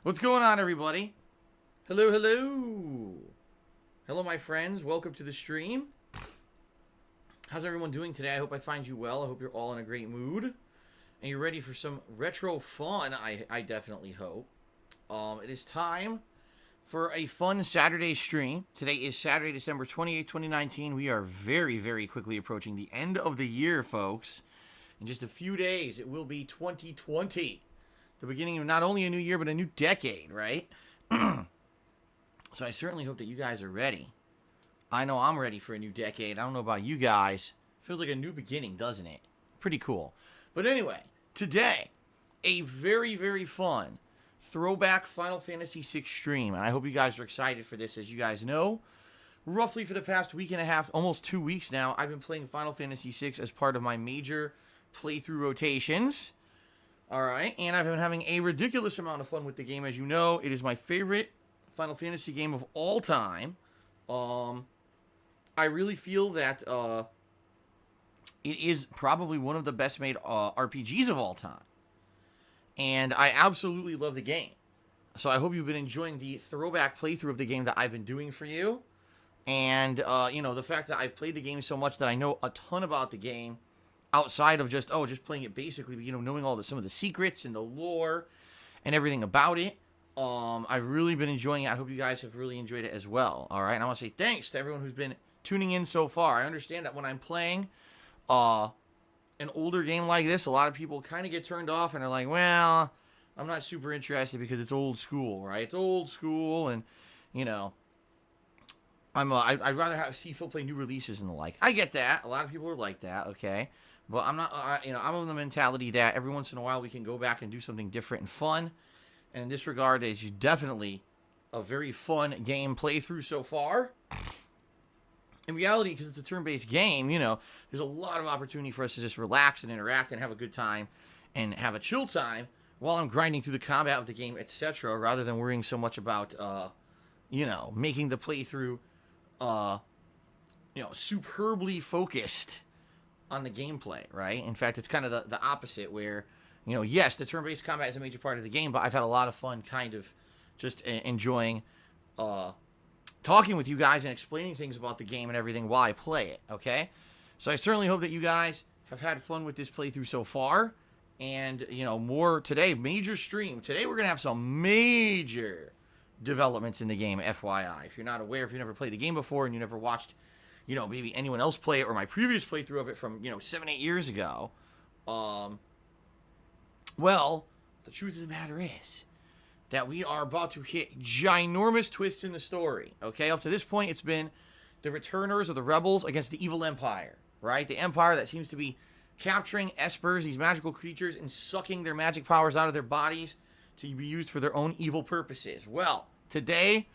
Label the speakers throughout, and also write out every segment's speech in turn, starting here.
Speaker 1: What's going on, everybody? Hello, hello. Hello, my friends. Welcome to the stream. How's everyone doing today? I hope I find you well. I hope you're all in a great mood. And you're ready for some retro fun, I definitely hope. It is time for a fun Saturday stream. Today is Saturday, December 28th, 2019. We are very, very quickly approaching the end of the year, folks. In just a few days, it will be 2020. The beginning of not only a new year, but a new decade, right? So I certainly hope that you guys are ready. I know I'm ready for a new decade. I don't know about you guys. Feels like a new beginning, doesn't it? Pretty cool. But anyway, today, a very, very fun throwback Final Fantasy VI stream. And I hope you guys are excited for this. As you guys know, roughly for the past week and a half, almost 2 weeks now, I've been playing Final Fantasy VI as part of my major playthrough rotations. Alright, and I've been having a ridiculous amount of fun with the game. As you know, it is my favorite Final Fantasy game of all time. I really feel that it is probably one of the best made RPGs of all time. And I absolutely love the game. So I hope you've been enjoying the throwback playthrough of the game that I've been doing for you. And, the fact that I've played the game so much that I know a ton about the game. Outside of just playing it basically, knowing all some of the secrets and the lore and everything about it. I've really been enjoying it. I hope you guys have really enjoyed it as well. All right, and I want to say thanks to everyone who's been tuning in so far. I understand that when I'm playing an older game like this, a lot of people kind of get turned off and are like, well, I'm not super interested because it's old school, right? It's old school, and I'd rather see Phil play new releases and the like. I get that. A lot of people are like that. Okay. But I'm not, I'm of the mentality that every once in a while we can go back and do something different and fun. And in this regard, it's definitely a very fun game playthrough so far. In reality, because it's a turn-based game, there's a lot of opportunity for us to just relax and interact and have a good time and have a chill time while I'm grinding through the combat of the game, etc., rather than worrying so much about, making the playthrough, superbly focused on the gameplay, right? In fact, it's kind of the opposite where, yes, the turn-based combat is a major part of the game, but I've had a lot of fun kind of just enjoying talking with you guys and explaining things about the game and everything while I play it, okay? So I certainly hope that you guys have had fun with this playthrough so far, and, more today, major stream. Today we're going to have some major developments in the game, FYI. If you're not aware, if you never played the game before and you never watched maybe anyone else play it, or my previous playthrough of it from, 7-8 years ago. Well, the truth of the matter is that we are about to hit ginormous twists in the story, okay? Up to this point, it's been the returners or the rebels against the evil empire, right? The empire that seems to be capturing espers, these magical creatures, and sucking their magic powers out of their bodies to be used for their own evil purposes. Well, today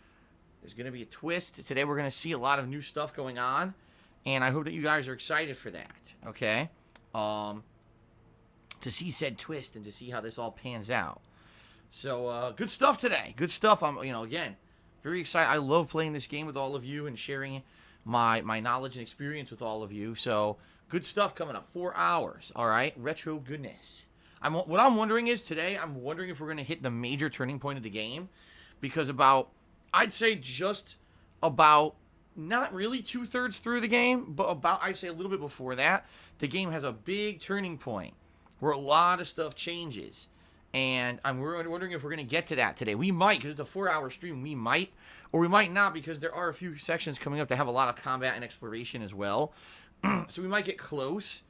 Speaker 1: there's going to be a twist. Today we're going to see a lot of new stuff going on, and I hope that you guys are excited for that, okay? To see said twist and to see how this all pans out. So, good stuff today. Good stuff. I'm, again, very excited. I love playing this game with all of you and sharing my knowledge and experience with all of you. So, good stuff coming up. 4 hours, all right? Retro goodness. What I'm wondering is, today, I'm wondering if we're going to hit the major turning point of the game, because I'd say just about, not really 2/3 through the game, but about, I'd say a little bit before that, the game has a big turning point where a lot of stuff changes. And I'm wondering if we're going to get to that today. We might, because it's a 4-hour stream, we might, or we might not, because there are a few sections coming up that have a lot of combat and exploration as well. So we might get close,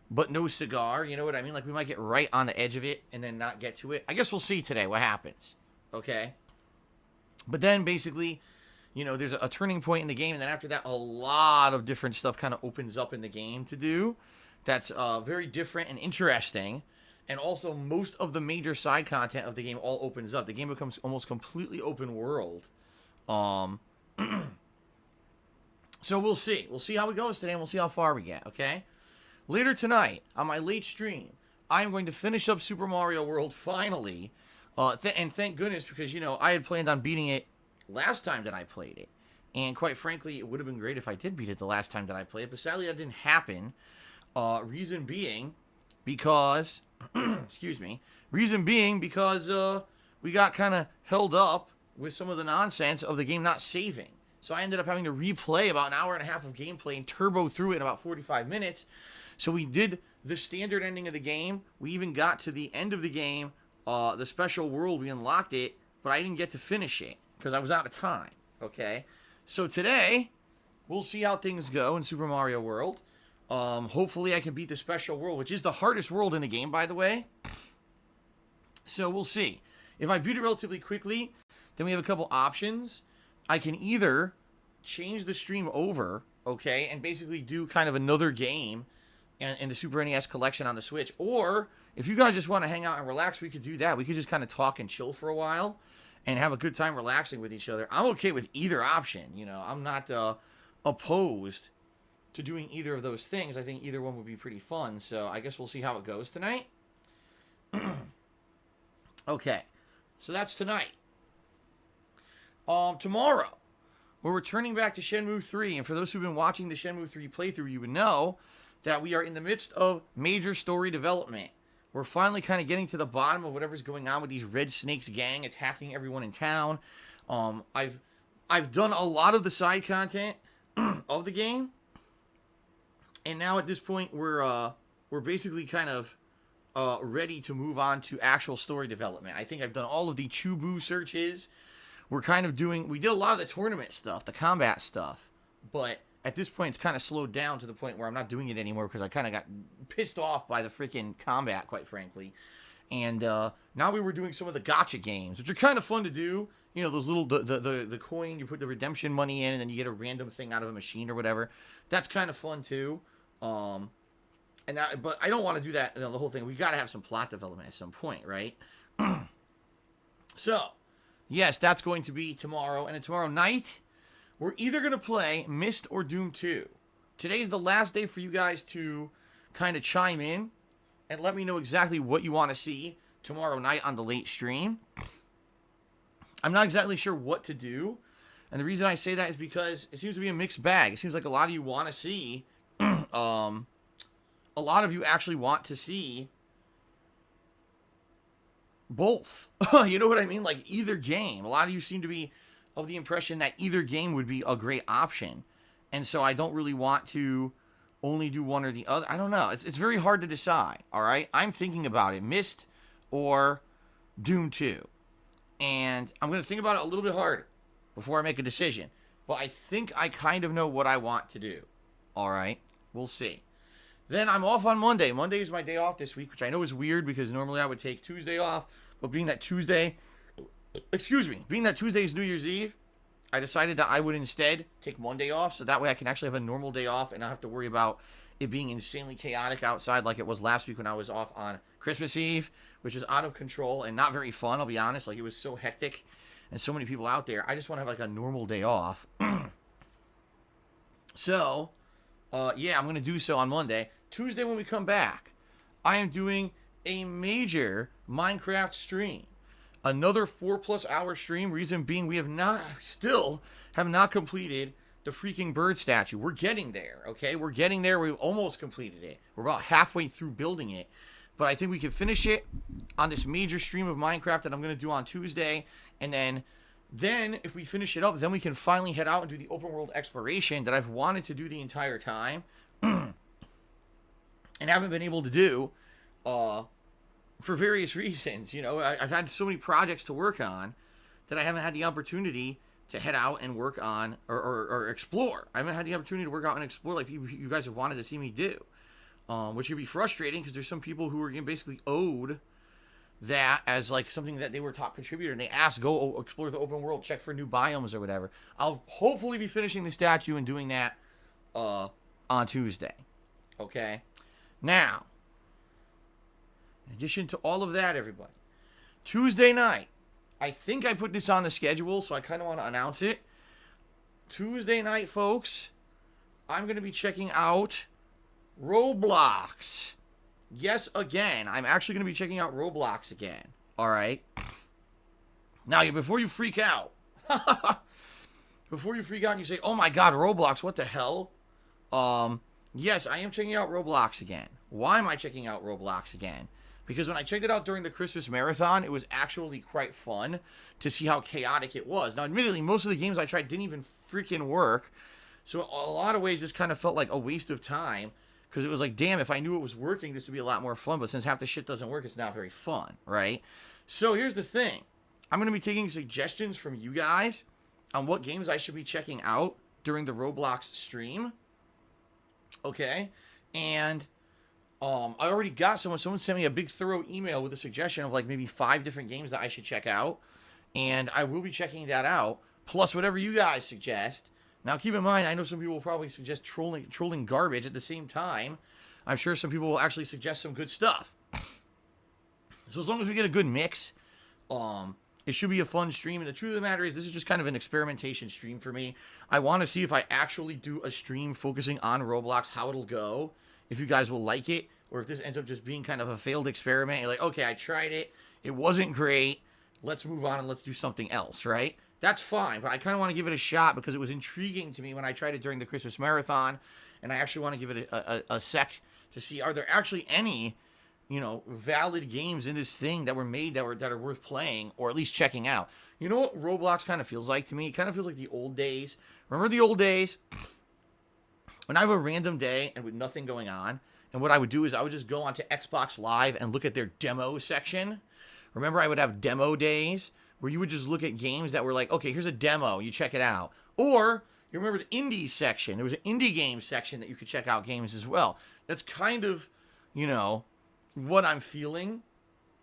Speaker 1: but no cigar, you know what I mean? Like, we might get right on the edge of it and then not get to it. I guess we'll see today what happens, okay? But then, basically, there's a turning point in the game, and then after that, a lot of different stuff kind of opens up in the game to do. That's very different and interesting. And also, most of the major side content of the game all opens up. The game becomes almost completely open world. So we'll see. We'll see how it goes today, and we'll see how far we get, okay? Later tonight, on my late stream, I'm going to finish up Super Mario World finally. And thank goodness, because, I had planned on beating it last time that I played it. And quite frankly, it would have been great if I did beat it the last time that I played it. But sadly, that didn't happen. Reason being because... excuse me. Reason being because we got kind of held up with some of the nonsense of the game not saving. So I ended up having to replay about an hour and a half of gameplay and turbo through it in about 45 minutes. So we did the standard ending of the game. We even got to the end of the game, the special world, we unlocked it, but I didn't get to finish it because I was out of time, okay? So today, we'll see how things go in Super Mario World. Hopefully I can beat the special world, which is the hardest world in the game, by the way. So we'll see. If I beat it relatively quickly, then we have a couple options. I can either change the stream over, okay, and basically do kind of another game in the Super NES collection on the Switch. Or, if you guys just want to hang out and relax, we could do that. We could just kind of talk and chill for a while and have a good time relaxing with each other. I'm okay with either option, you know. I'm not opposed to doing either of those things. I think either one would be pretty fun. So, I guess we'll see how it goes tonight. Okay, so that's tonight. Tomorrow, we're returning back to Shenmue 3, and for those who've been watching the Shenmue 3 playthrough, you would know that we are in the midst of major story development. We're finally kind of getting to the bottom of whatever's going on with these Red Snakes gang attacking everyone in town. I've done a lot of the side content of the game, and now at this point we're basically kind of ready to move on to actual story development. I think I've done all of the Chubu searches. We did a lot of the tournament stuff, the combat stuff, but at this point it's kind of slowed down to the point where I'm not doing it anymore because I kind of got pissed off by the freaking combat, quite frankly. And now we were doing some of the gacha games, which are kind of fun to do. You know, those little, the coin, you put the redemption money in and then you get a random thing out of a machine or whatever. That's kind of fun too. But I don't want to do that, the whole thing. We got to have some plot development at some point, right? So, yes, that's going to be tomorrow. And then tomorrow night, we're either going to play Myst or Doom 2. Today's the last day for you guys to kind of chime in and let me know exactly what you want to see tomorrow night on the late stream. I'm not exactly sure what to do. And the reason I say that is because it seems to be a mixed bag. It seems like a lot of you want to see... a lot of you actually want to see both. You know what I mean? Like either game. A lot of you seem to be of the impression that either game would be a great option. And so I don't really want to only do one or the other. I don't know. It's very hard to decide. All right. I'm thinking about it. Myst or Doom 2. And I'm going to think about it a little bit harder before I make a decision. But I think I kind of know what I want to do. All right. We'll see. Then I'm off on Monday. Monday is my day off this week, which I know is weird because normally I would take Tuesday off. But being that Tuesday is New Year's Eve, I decided that I would instead take Monday off. So that way I can actually have a normal day off and not have to worry about it being insanely chaotic outside like it was last week when I was off on Christmas Eve, which is out of control and not very fun, I'll be honest. Like it was so hectic and so many people out there. I just want to have like a normal day off. So... yeah, I'm going to do so on Monday. Tuesday when we come back, I am doing a major Minecraft stream. Another 4+ hour stream. Reason being we still have not completed the freaking bird statue. We're getting there, okay? We're getting there. We've almost completed it. We're about halfway through building it. But I think we can finish it on this major stream of Minecraft that I'm going to do on Tuesday. And then, if we finish it up, then we can finally head out and do the open world exploration that I've wanted to do the entire time and haven't been able to do for various reasons. You know, I've had so many projects to work on that I haven't had the opportunity to head out and work on or explore. I haven't had the opportunity to work out and explore like you guys have wanted to see me do, which could be frustrating because there's some people who are basically owed that as like something that they were top contributor and they asked go explore the open world, check for new biomes or whatever. I'll hopefully be finishing the statue and doing that on Tuesday. Okay, now in addition to all of that, everybody, Tuesday night, I think I put this on the schedule, so I kind of want to announce it. Tuesday night, folks, I'm going to be checking out Roblox. Yes, again. I'm actually going to be checking out Roblox again. All right. Now, before you freak out, and you say, oh my God, Roblox, what the hell? Yes, I am checking out Roblox again. Why am I checking out Roblox again? Because when I checked it out during the Christmas marathon, it was actually quite fun to see how chaotic it was. Now, admittedly, most of the games I tried didn't even freaking work. So a lot of ways, just kind of felt like a waste of time. Because it was like, damn, if I knew it was working, this would be a lot more fun. But since half the shit doesn't work, it's not very fun, right? So here's the thing. I'm going to be taking suggestions from you guys on what games I should be checking out during the Roblox stream. Okay? And I already got someone sent me a big thorough email with a suggestion of like maybe 5 different games that I should check out. And I will be checking that out, plus whatever you guys suggest. Now, keep in mind, I know some people will probably suggest trolling garbage at the same time. I'm sure some people will actually suggest some good stuff. So as long as we get a good mix, it should be a fun stream. And the truth of the matter is, this is just kind of an experimentation stream for me. I want to see if I actually do a stream focusing on Roblox, how it'll go, if you guys will like it, or if this ends up just being kind of a failed experiment. You're like, okay, I tried it. It wasn't great. Let's move on and let's do something else, right? That's fine, but I kind of want to give it a shot because it was intriguing to me when I tried it during the Christmas marathon, and I actually want to give it a sec to see, are there actually any, valid games in this thing that were made that are worth playing, or at least checking out. You know what Roblox kind of feels like to me? It kind of feels like the old days. Remember the old days? When I have a random day and with nothing going on, and what I would do is I would just go onto Xbox Live and look at their demo section. Remember, I would have demo days where you would just look at games that were like, okay, here's a demo, you check it out. Or, you remember the indie section. There was an indie game section that you could check out games as well. That's kind of, what I'm feeling,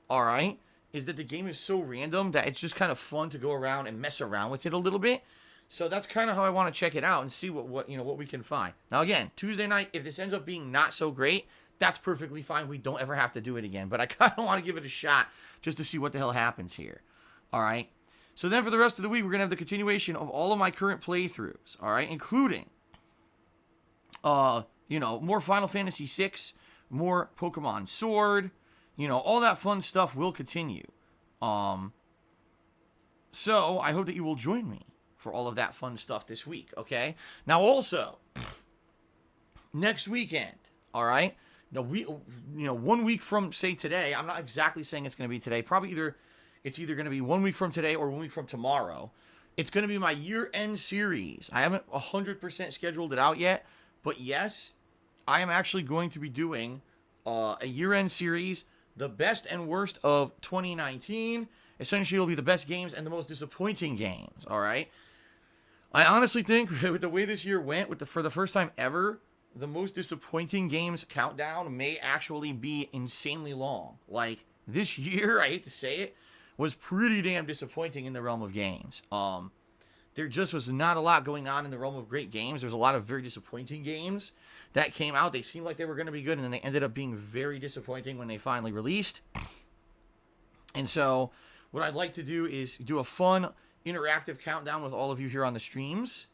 Speaker 1: all right, is that the game is so random that it's just kind of fun to go around and mess around with it a little bit. So that's kind of how I want to check it out and see what we can find. Now, again, Tuesday night, if this ends up being not so great, that's perfectly fine. We don't ever have to do it again. But I kind of want to give it a shot just to see what the hell happens here. All right. So then for the rest of the week, we're going to have the continuation of all of my current playthroughs. All right. Including, more Final Fantasy VI, more Pokemon Sword, all that fun stuff will continue. So I hope that you will join me for all of that fun stuff this week. Okay. Now also, next weekend. All right. Now 1 week from, say, today, I'm not exactly saying it's going to be today. Probably it's either going to be 1 week from today or 1 week from tomorrow. It's going to be my year-end series. I haven't 100% scheduled it out yet, but yes, I am actually going to be doing a year-end series, the best and worst of 2019. Essentially, it'll be the best games and the most disappointing games, all right? I honestly think with the way this year went, for the first time ever, the most disappointing games countdown may actually be insanely long. Like, this year, I hate to say it, was pretty damn disappointing in the realm of games. There just was not a lot going on in the realm of great games. There's a lot of very disappointing games that came out. They seemed like they were going to be good, and then they ended up being very disappointing when they finally released. And so what I'd like to do is do a fun, interactive countdown with all of you here on the streams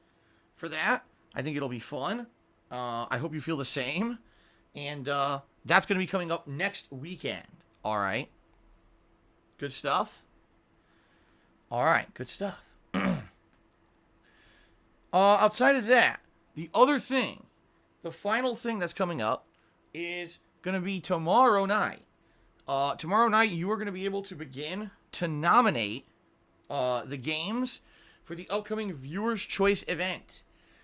Speaker 1: for that. I think it'll be fun. I hope you feel the same. And that's going to be coming up next weekend. All right. Good stuff? All right, good stuff. Outside of that, the other thing, the final thing that's coming up is going to be tomorrow night. Tomorrow night, you are going to be able to begin to nominate the games for the upcoming Viewer's Choice event.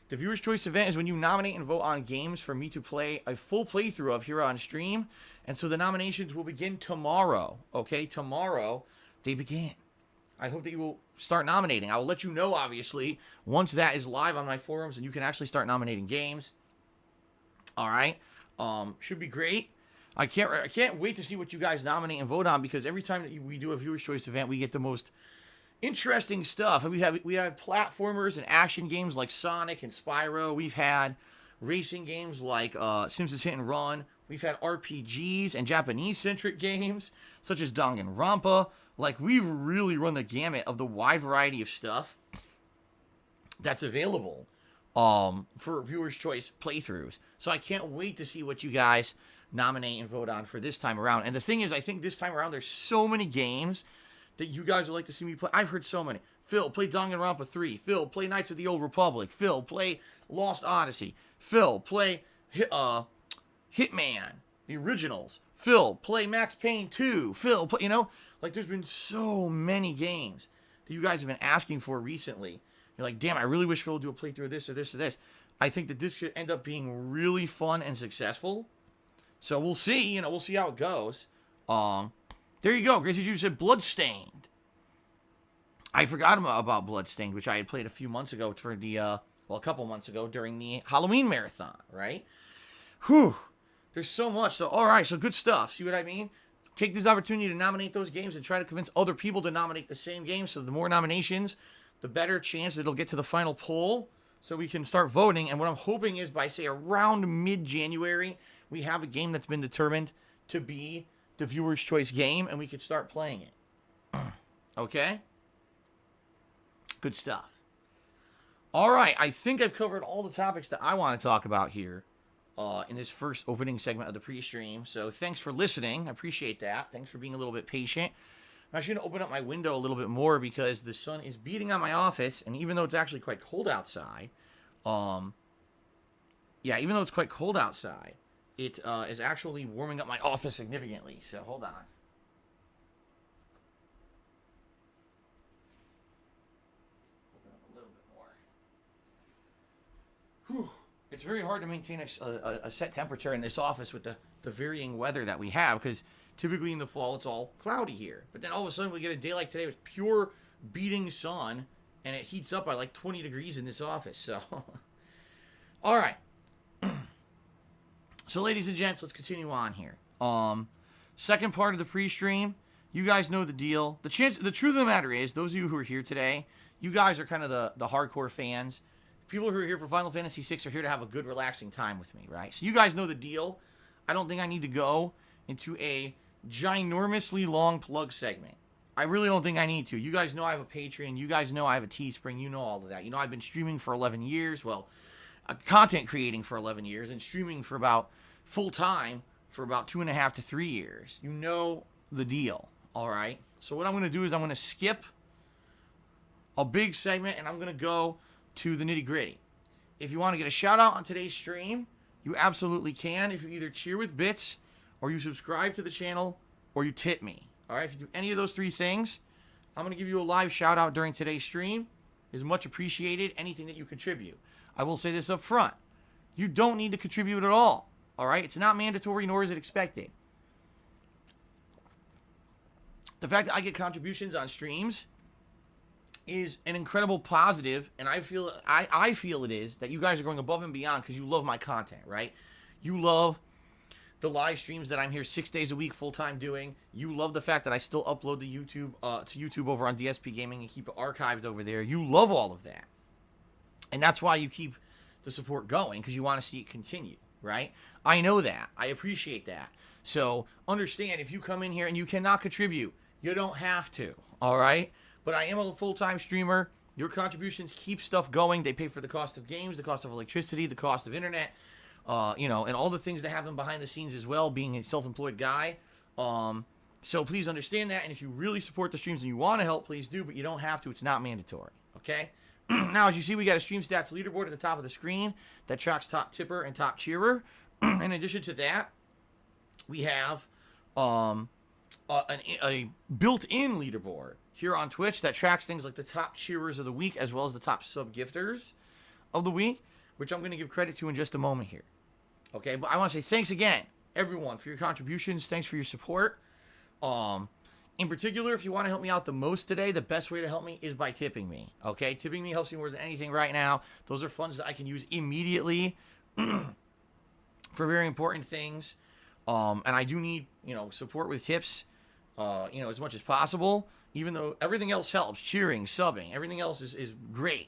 Speaker 1: The Viewer's Choice event is when you nominate and vote on games for me to play a full playthrough of here on stream. And so the nominations will begin tomorrow. Okay, tomorrow they begin. I hope that you will start nominating. I will let you know, obviously, once that is live on my forums and you can actually start nominating games. All right, should be great. I can't wait to see what you guys nominate and vote on, because every time that we do a Viewer's Choice event, we get the most interesting stuff. And we have platformers and action games like Sonic and Spyro. We've had racing games like Simpsons Hit and Run. We've had RPGs and Japanese-centric games such as Danganronpa. Like, we've really run the gamut of the wide variety of stuff that's available for Viewer's Choice playthroughs. So I can't wait to see what you guys nominate and vote on for this time around. And the thing is, I think this time around there's so many games that you guys would like to see me play. I've heard so many. Phil, play Danganronpa 3. Phil, play Knights of the Old Republic. Phil, play Lost Odyssey. Phil, play Hitman, the originals. Phil, play Max Payne 2. Phil, play, like there's been so many games that you guys have been asking for recently. You're like, damn, I really wish Phil would do a playthrough of this or this or this. I think that this could end up being really fun and successful. So we'll see, we'll see how it goes. There you go. Gracie Juju said Bloodstained. I forgot about Bloodstained, which I had played a few months ago for the, a couple months ago during the Halloween marathon, right? Whew. There's so much. So, all right, so good stuff. See what I mean? Take this opportunity to nominate those games and try to convince other people to nominate the same game. So the more nominations, the better chance that it'll get to the final poll so we can start voting. And what I'm hoping is by, say, around mid-January, we have a game that's been determined to be the viewer's choice game, and we can start playing it. Okay? Good stuff. All right, I think I've covered all the topics that I want to talk about here in this first opening segment of the pre-stream. So thanks for listening. I appreciate that. Thanks for being a little bit patient. I'm actually going to open up my window a little bit more because the sun is beating on my office, and even though it's actually quite cold outside, even though it's quite cold outside, it is actually warming up my office significantly. So hold on. Open up a little bit more. Whew. It's very hard to maintain a set temperature in this office with the varying weather that we have, because typically in the fall it's all cloudy here. But then all of a sudden we get a day like today with pure beating sun, and it heats up by like 20 degrees in this office. So, all right. So, ladies and gents, let's continue on here. Second part of the pre-stream. You guys know the deal. The truth of the matter is, those of you who are here today, you guys are kind of the hardcore fans. People who are here for Final Fantasy VI are here to have a good, relaxing time with me, right? So you guys know the deal. I don't think I need to go into a ginormously long plug segment. I really don't think I need to. You guys know I have a Patreon. You guys know I have a Teespring. You know all of that. You know I've been streaming for 11 years. Well, content creating for 11 years and streaming for about full-time for about 2.5 to 3 years. You know the deal, all right? So what I'm going to do is I'm going to skip a big segment and I'm going to go to the nitty-gritty. If you want to get a shout-out on today's stream, you absolutely can. If you either cheer with bits, or you subscribe to the channel, or you tip me. All right, if you do any of those three things, I'm going to give you a live shout-out during today's stream. It's much appreciated, anything that you contribute. I will say this up front. You don't need to contribute at all. All right, it's not mandatory, nor is it expected. The fact that I get contributions on streams is an incredible positive, and I feel it is that you guys are going above and beyond because you love my content, right? You love the live streams that I'm here 6 days a week full-time doing. You love the fact that I still upload the YouTube to YouTube over on DSPGaming and keep it archived over there. You love all of that. And that's why you keep the support going, because you want to see it continue, right? I know that. I appreciate that. So understand, if you come in here and you cannot contribute, you don't have to, all right? But I am a full-time streamer. Your contributions keep stuff going. They pay for the cost of games, the cost of electricity, the cost of internet, and all the things that happen behind the scenes as well, being a self-employed guy. So please understand that. And if you really support the streams and you want to help, please do. But you don't have to. It's not mandatory. Okay? Now, as you see, we got a stream stats leaderboard at the top of the screen that tracks top tipper and top cheerer. In addition to that, we have a built-in leaderboard here on Twitch that tracks things like the top cheerers of the week as well as the top sub-gifters of the week, which I'm going to give credit to in just a moment here. Okay, but I want to say thanks again, everyone, for your contributions. Thanks for your support. In particular, if you want to help me out the most today, the best way to help me is by tipping me. Okay, tipping me helps me more than anything right now. Those are funds that I can use immediately for very important things. And I do need, support with tips, as much as possible. Even though everything else helps, cheering, subbing, everything else is great.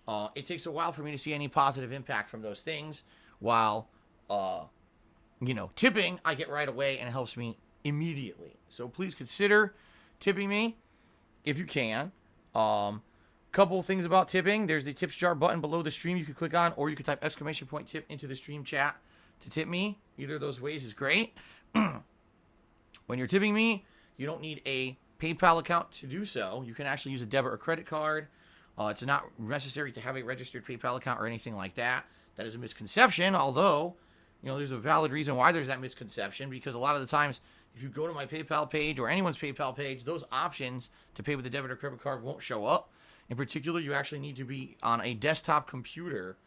Speaker 1: It takes a while for me to see any positive impact from those things. While, tipping, I get right away and it helps me immediately. So please consider tipping me if you can. Couple things about tipping. There's the tips jar button below the stream you can click on, or you can type !tip into the stream chat to tip me. Either of those ways is great. When you're tipping me, you don't need a PayPal account to do so. You can actually use a debit or credit card. It's not necessary to have a registered PayPal account or anything like that. That is a misconception, although there's a valid reason why there's that misconception, because a lot of the times, if you go to my PayPal page or anyone's PayPal page, those options to pay with a debit or credit card won't show up. In particular, you actually need to be on a desktop computer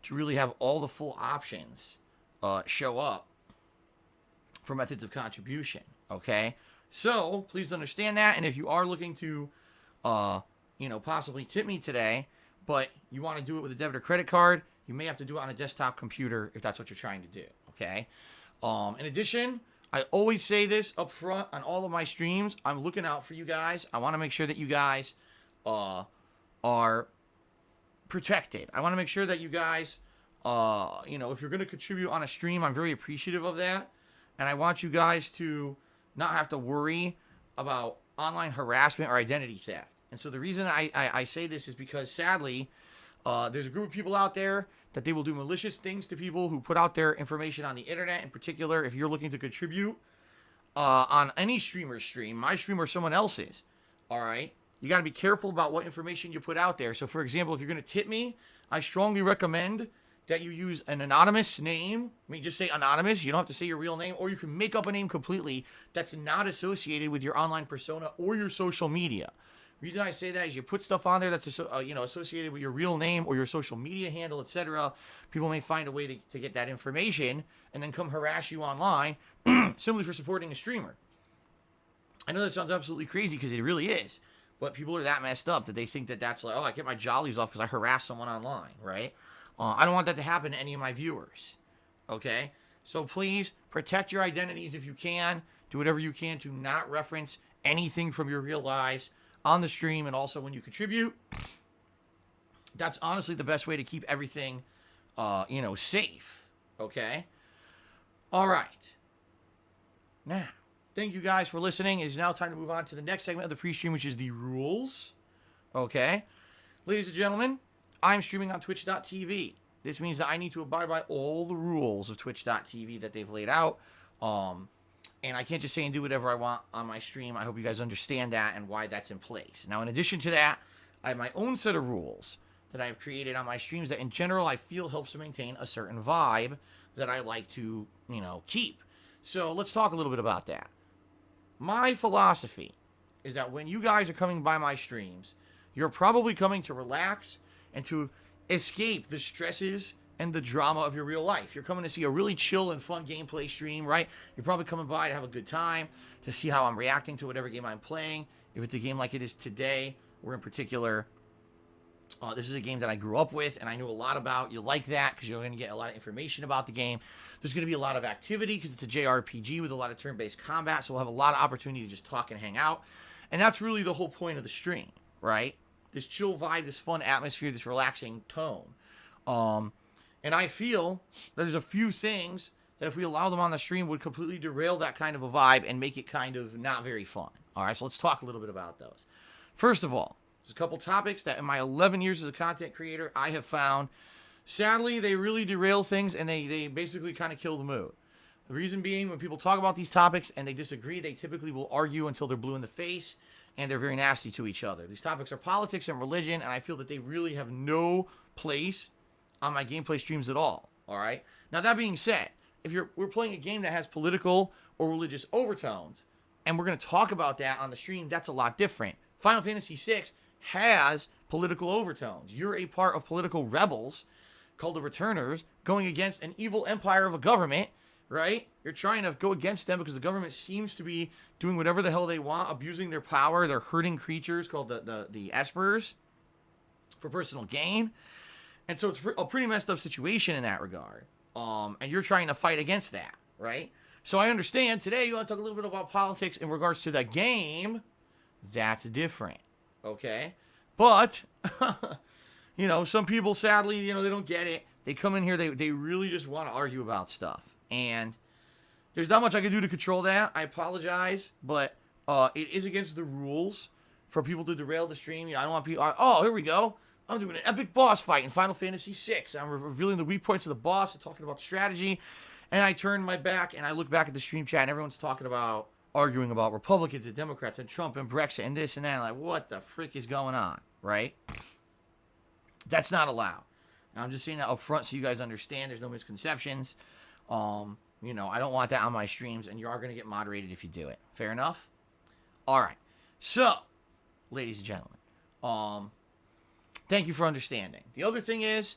Speaker 1: to really have all the full options show up for methods of contribution, okay? So, please understand that, and if you are looking to, possibly tip me today, but you want to do it with a debit or credit card, you may have to do it on a desktop computer if that's what you're trying to do, okay? In addition, I always say this up front on all of my streams. I'm looking out for you guys. I want to make sure that you guys are protected. I want to make sure that you guys, if you're going to contribute on a stream, I'm very appreciative of that. And I want you guys to not have to worry about online harassment or identity theft. And so the reason I say this is because, sadly, there's a group of people out there that they will do malicious things to people who put out their information on the internet. In particular, if you're looking to contribute on any streamer's stream, my stream or someone else's, all right, you got to be careful about what information you put out there. So, for example, if you're going to tip me, I strongly recommend that you use an anonymous name. I mean, just say anonymous. You don't have to say your real name, or you can make up a name completely that's not associated with your online persona or your social media. Reason I say that is you put stuff on there that's associated with your real name or your social media handle, etc. People may find a way to get that information and then come harass you online simply for supporting a streamer. I know that sounds absolutely crazy because it really is, but people are that messed up that they think that that's like, oh, I get my jollies off because I harass someone online, right? I don't want that to happen to any of my viewers, okay? So please protect your identities if you can. Do whatever you can to not reference anything from your real lives on the stream, and also when you contribute. That's honestly the best way to keep everything, safe, okay? All right. Now, thank you guys for listening. It is now time to move on to the next segment of the pre-stream, which is the rules, okay? Ladies and gentlemen, I'm streaming on twitch.tv. This means that I need to abide by all the rules of twitch.tv that they've laid out. And I can't just say and do whatever I want on my stream. I hope you guys understand that and why that's in place. Now, in addition to that, I have my own set of rules that I've created on my streams that in general I feel helps to maintain a certain vibe that I like to, keep. So let's talk a little bit about that. My philosophy is that when you guys are coming by my streams, you're probably coming to relax and to escape the stresses and the drama of your real life. You're coming to see a really chill and fun gameplay stream, right? You're probably coming by to have a good time, to see how I'm reacting to whatever game I'm playing. If it's a game like it is today, or in particular, this is a game that I grew up with and I knew a lot about. You like that because you're going to get a lot of information about the game. There's going to be a lot of activity because it's a JRPG with a lot of turn-based combat, so we'll have a lot of opportunity to just talk and hang out. And that's really the whole point of the stream, right? This chill vibe, this fun atmosphere, this relaxing tone. And I feel that there's a few things that if we allow them on the stream would completely derail that kind of a vibe and make it kind of not very fun. All right, so let's talk a little bit about those. First of all, there's a couple topics that in my 11 years as a content creator, I have found, sadly, they really derail things and they basically kind of kill the mood. The reason being, when people talk about these topics and they disagree, they typically will argue until they're blue in the face and they're very nasty to each other. These topics are politics and religion, and I feel that they really have no place on my gameplay streams at all right? Now, that being said, if we're playing a game that has political or religious overtones, and we're going to talk about that on the stream, that's a lot different. Final Fantasy VI has political overtones. You're a part of political rebels called the Returners going against an evil empire of a government, right? You're trying to go against them because the government seems to be doing whatever the hell they want, abusing their power. They're hurting creatures called the Espers for personal gain. And so it's a pretty messed up situation in that regard. And you're trying to fight against that, right? So I understand today you want to talk a little bit about politics in regards to the game. That's different, okay? But, some people, sadly, they don't get it. They come in here, they really just want to argue about stuff. And there's not much I can do to control that. I apologize, but it is against the rules for people to derail the stream. I don't want people, oh, here we go. I'm doing an epic boss fight in Final Fantasy VI. I'm revealing the weak points of the boss and talking about the strategy. And I turn my back and I look back at the stream chat and everyone's arguing about Republicans and Democrats and Trump and Brexit and this and that. Like, what the frick is going on, right? That's not allowed. Now, I'm just saying that up front so you guys understand there's no misconceptions. You know, I don't want that on my streams, and you are going to get moderated if you do it. Fair enough? All right. So, ladies and gentlemen, thank you for understanding. The other thing is,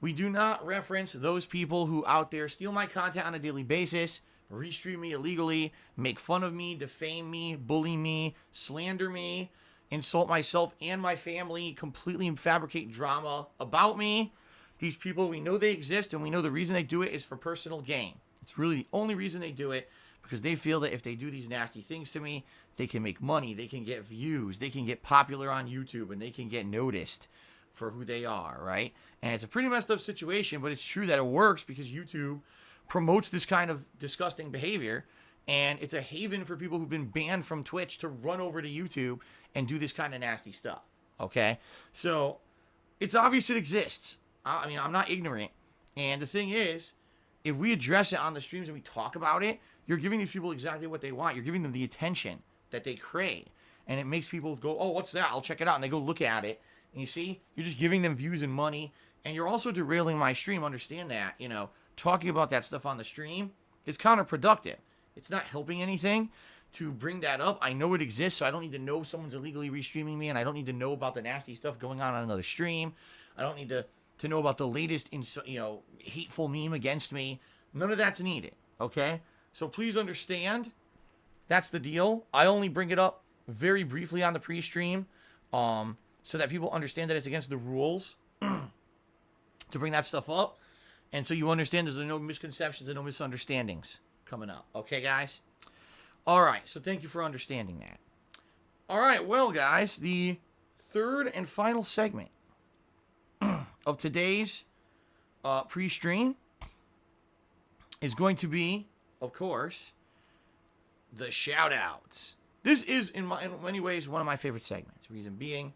Speaker 1: we do not reference those people who out there steal my content on a daily basis, restream me illegally, make fun of me, defame me, bully me, slander me, insult myself and my family, completely fabricate drama about me. These people, we know they exist, and we know the reason they do it is for personal gain. It's really the only reason they do it, because they feel that if they do these nasty things to me, they can make money, they can get views, they can get popular on YouTube, and they can get noticed for who they are, right? And it's a pretty messed up situation, but it's true that it works because YouTube promotes this kind of disgusting behavior, and it's a haven for people who've been banned from Twitch to run over to YouTube and do this kind of nasty stuff, okay? So, it's obvious it exists. I mean, I'm not ignorant. And the thing is, if we address it on the streams and we talk about it, you're giving these people exactly what they want. You're giving them the attention that they crave. And it makes people go, oh, what's that? I'll check it out. And they go look at it. And you see, you're just giving them views and money. And you're also derailing my stream. Understand that, you know, talking about that stuff on the stream is counterproductive. It's not helping anything to bring that up. I know it exists, so I don't need to know someone's illegally restreaming me. And I don't need to know about the nasty stuff going on another stream. I don't need to know about the latest, hateful meme against me. None of that's needed, okay? So please understand, that's the deal. I only bring it up very briefly on the pre-stream, so that people understand that it's against the rules to bring that stuff up. And so you understand there's no misconceptions and no misunderstandings coming up, okay, guys? All right, so thank you for understanding that. All right, well, guys, the third and final segment of today's pre-stream is going to be, of course, the shout-outs. This is, in many ways, one of my favorite segments. Reason being,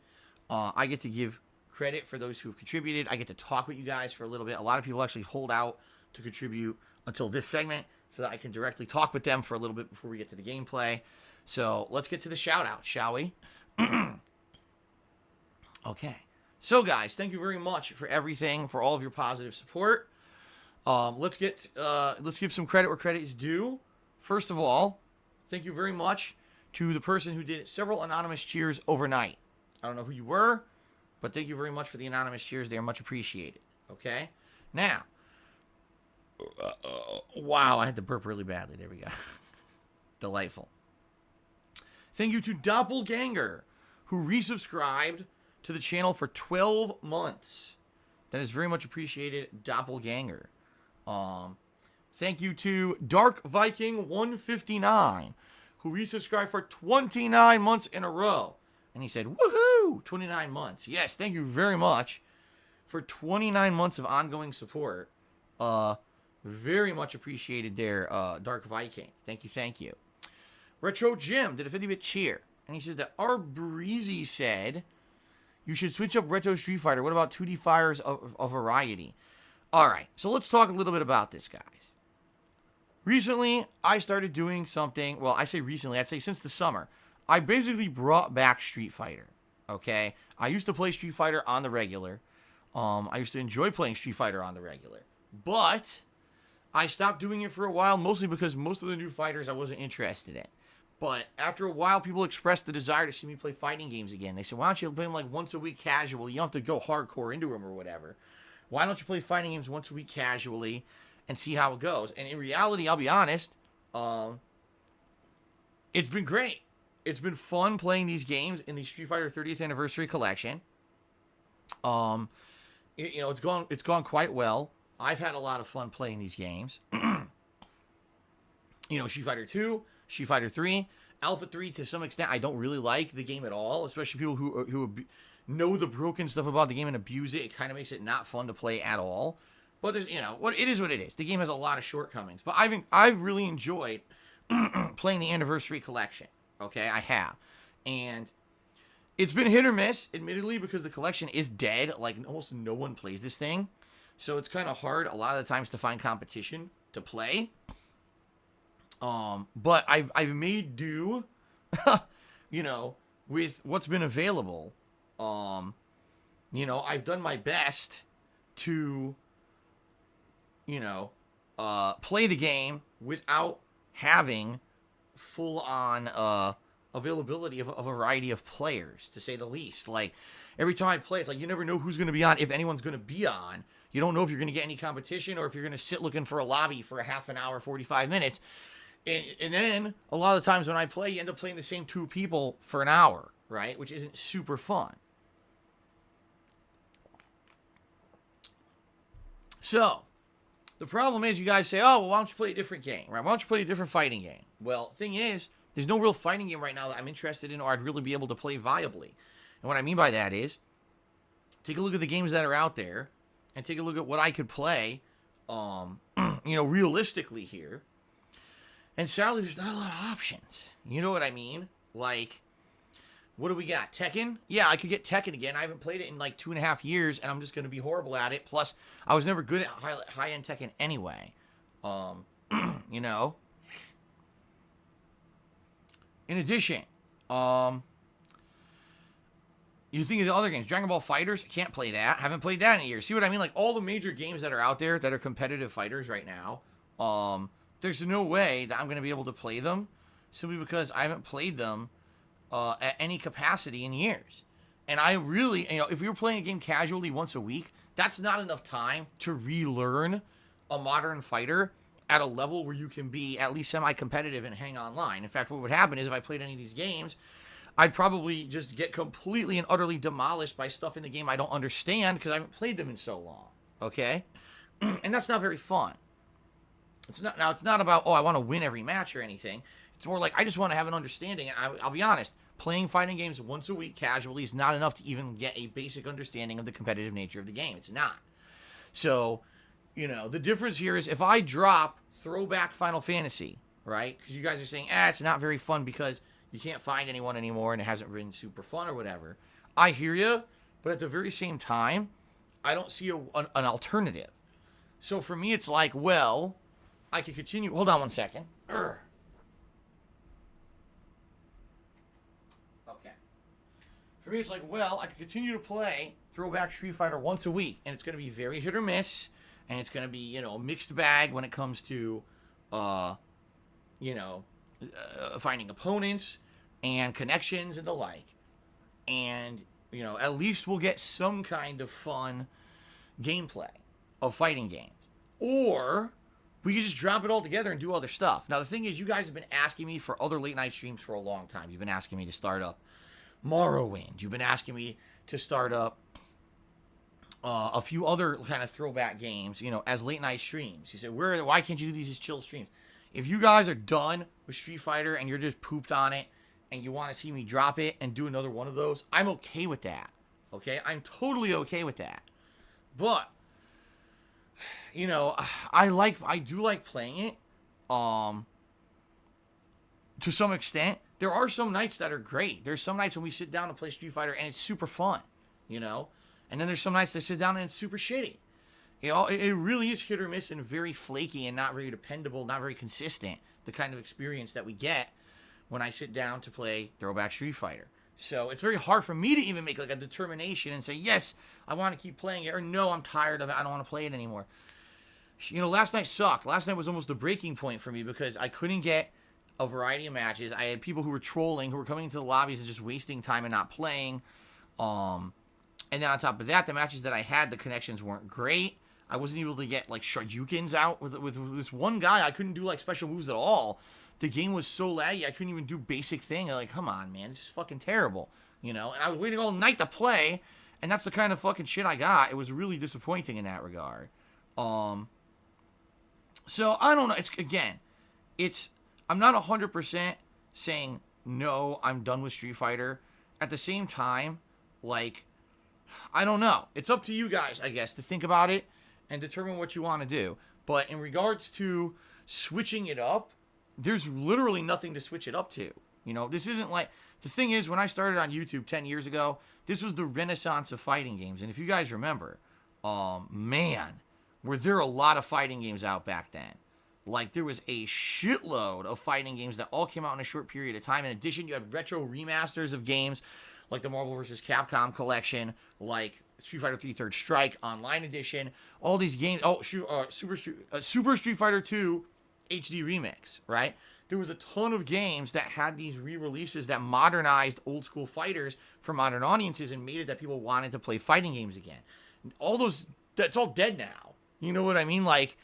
Speaker 1: I get to give credit for those who have contributed. I get to talk with you guys for a little bit. A lot of people actually hold out to contribute until this segment so that I can directly talk with them for a little bit before we get to the gameplay. So let's get to the shout-out, shall we? Okay. So, guys, thank you very much for everything, for all of your positive support. Let's give some credit where credit is due. First of all, thank you very much to the person who did several anonymous cheers overnight. I don't know who you were, but thank you very much for the anonymous cheers. They are much appreciated. Okay? Now, wow, I had to burp really badly. There we go. Delightful. Thank you to Doppelganger, who resubscribed to the channel for 12 months. That is very much appreciated, Doppelganger. Thank you to Dark Viking 159, who resubscribed for 29 months in a row. And he said, woohoo, 29 months. Yes, thank you very much for 29 months of ongoing support. Very much appreciated there, Dark Viking. Thank you, thank you. Retro Jim did a 50-bit cheer. And he says that our Breezy said, you should switch up Retro Street Fighter. What about 2D Fires of variety? All right, so let's talk a little bit about this, guys. Recently, I started doing something. Well, I say recently. I'd say since the summer. I basically brought back Street Fighter, okay? I used to play Street Fighter on the regular. I used to enjoy playing Street Fighter on the regular. But I stopped doing it for a while, mostly because most of the new fighters I wasn't interested in. But after a while, people expressed the desire to see me play fighting games again. They said, why don't you play them like once a week casually? You don't have to go hardcore into them or whatever. Why don't you play fighting games once a week casually and see how it goes? And in reality, I'll be honest, it's been great. It's been fun playing these games in the Street Fighter 30th Anniversary Collection. It's gone quite well. I've had a lot of fun playing these games. Street Fighter 2, Street Fighter 3, Alpha 3 to some extent. I don't really like the game at all, especially people who know the broken stuff about the game and abuse it. It kind of makes it not fun to play at all. But there's, it is what it is. The game has a lot of shortcomings. But I've really enjoyed playing the Anniversary Collection. Okay, I have. And it's been hit or miss, admittedly, because the collection is dead. Like, almost no one plays this thing. So it's kind of hard a lot of the times to find competition to play. But I've made do, with what's been available. I've done my best to, play the game without having full-on availability of a variety of players, to say the least. Like, every time I play, it's like you never know who's going to be on, if anyone's going to be on. You don't know if you're going to get any competition or if you're going to sit looking for a lobby for a half an hour, 45 minutes. And then, a lot of the times when I play, you end up playing the same 2 people for an hour, right? Which isn't super fun. So, the problem is you guys say, oh, well, why don't you play a different game, right? Why don't you play a different fighting game? Well, thing is, there's no real fighting game right now that I'm interested in or I'd really be able to play viably. And what I mean by that is, take a look at the games that are out there and take a look at what I could play, realistically here. And sadly, there's not a lot of options. You know what I mean? Like, what do we got? Tekken? Yeah, I could get Tekken again. I haven't played it in like 2.5 years, and I'm just going to be horrible at it. Plus, I was never good at high-end Tekken anyway. In addition, you think of the other games. Dragon Ball FighterZ, can't play that. Haven't played that in a year. See what I mean? Like, all the major games that are out there that are competitive fighters right now, there's no way that I'm going to be able to play them simply because I haven't played them at any capacity in years. And I really, if we were playing a game casually once a week, that's not enough time to relearn a modern fighter at a level where you can be at least semi-competitive and hang online. In fact, what would happen is if I played any of these games, I'd probably just get completely and utterly demolished by stuff in the game I don't understand because I haven't played them in so long. Okay? And that's not very fun. It's not about, I want to win every match or anything. It's more like, I just want to have an understanding. And I'll be honest, playing fighting games once a week casually is not enough to even get a basic understanding of the competitive nature of the game. It's not. So, the difference here is if I drop throwback Final Fantasy, right? Because you guys are saying, it's not very fun because you can't find anyone anymore and it hasn't been super fun or whatever. I hear you, but at the very same time, I don't see an alternative. So for me, it's like, well, I could continue. Hold on one second. Okay. For me, it's like, well, I could continue to play Throwback Street Fighter once a week, and it's going to be very hit or miss, and it's going to be, a mixed bag when it comes to, finding opponents and connections and the like. And, at least we'll get some kind of fun gameplay of fighting games. Or we could just drop it all together and do other stuff. Now, the thing is, you guys have been asking me for other late-night streams for a long time. You've been asking me to start up Morrowind. You've been asking me to start up a few other kind of throwback games, as late-night streams. You said, why can't you do these as chill streams? If you guys are done with Street Fighter and you're just pooped on it and you want to see me drop it and do another one of those, I'm okay with that. Okay? I'm totally okay with that. But, I do like playing it. To some extent. There are some nights that are great. There's some nights when we sit down to play Street Fighter and it's super fun, And then there's some nights that sit down and it's super shitty. It really is hit or miss and very flaky and not very dependable, not very consistent, the kind of experience that we get when I sit down to play Throwback Street Fighter. So it's very hard for me to even make like a determination and say, yes, I want to keep playing it, or no, I'm tired of it, I don't want to play it anymore. Last night sucked. Last night was almost a breaking point for me because I couldn't get a variety of matches. I had people who were trolling, who were coming into the lobbies and just wasting time and not playing. And then on top of that, the matches that I had, the connections weren't great. I wasn't able to get like Shoryukens out with this one guy. I couldn't do like special moves at all. The game was so laggy, I couldn't even do basic thing. I'm like, come on, man, this is fucking terrible. And I was waiting all night to play, and that's the kind of fucking shit I got. It was really disappointing in that regard. So I don't know. I'm not 100% saying no, I'm done with Street Fighter. At the same time, like, I don't know. It's up to you guys, I guess, to think about it and determine what you want to do. But in regards to switching it up, there's literally nothing to switch it up to. This isn't like, the thing is, when I started on YouTube 10 years ago, this was the renaissance of fighting games. And if you guys remember, man, were there a lot of fighting games out back then. Like, there was a shitload of fighting games that all came out in a short period of time. In addition, you had retro remasters of games like the Marvel vs. Capcom collection, like Street Fighter 3 Third Strike Online Edition, all these games. Oh, Super Street Fighter 2 HD Remix, right? There was a ton of games that had these re-releases that modernized old school fighters for modern audiences and made it that people wanted to play fighting games again. All those, that's all dead now. You know what I mean? Like,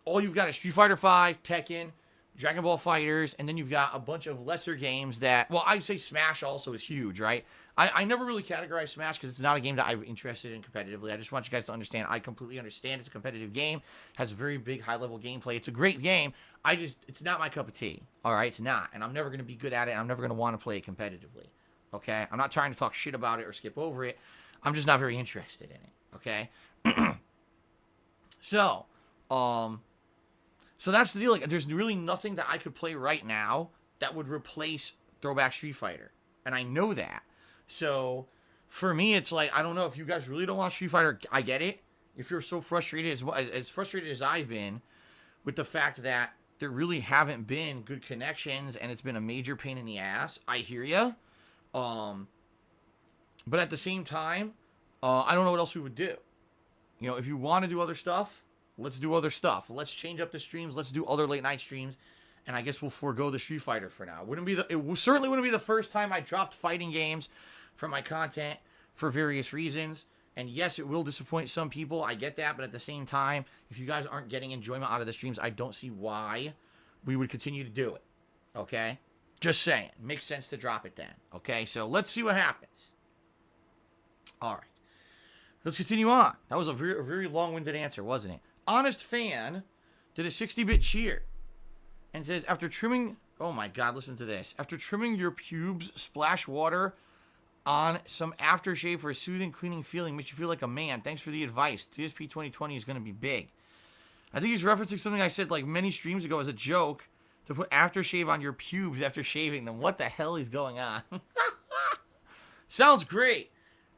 Speaker 1: all you've got is Street Fighter 5, Tekken, Dragon Ball Fighters, and then you've got a bunch of lesser games that, well, I'd say Smash also is huge, right? I never really categorize Smash because it's not a game that I'm interested in competitively. I just want you guys to understand, I completely understand it's a competitive game, has a very big, high-level gameplay. It's a great game. It's not my cup of tea, all right? It's not, and I'm never going to be good at it, and I'm never going to want to play it competitively, okay? I'm not trying to talk shit about it or skip over it. I'm just not very interested in it, okay? So that's the deal. Like, there's really nothing that I could play right now that would replace Throwback Street Fighter, and I know that. So for me, it's like, I don't know if you guys really don't want Street Fighter. I get it. If you're so frustrated, as frustrated as I've been with the fact that there really haven't been good connections and it's been a major pain in the ass, I hear you. But at the same time, I don't know what else we would do. You know, if you want to do other stuff, let's do other stuff. Let's change up the streams. Let's do other late night streams. And I guess we'll forego the Street Fighter for now. It certainly wouldn't be the first time I dropped fighting games from my content for various reasons. And yes, it will disappoint some people. I get that. But at the same time, if you guys aren't getting enjoyment out of the streams, I don't see why we would continue to do it. Okay? Just saying. Makes sense to drop it then. Okay? So let's see what happens. All right. Let's continue on. That was a very long-winded answer, wasn't it? Honest Fan did a 60-bit cheer and says, after trimming... Oh my God, listen to this. After trimming your pubes, splash water on some aftershave for a soothing, cleaning feeling. Makes you feel like a man. Thanks for the advice. DSP 2020 is going to be big. I think he's referencing something I said like many streams ago as a joke to put aftershave on your pubes after shaving them. What the hell is going on? Sounds great.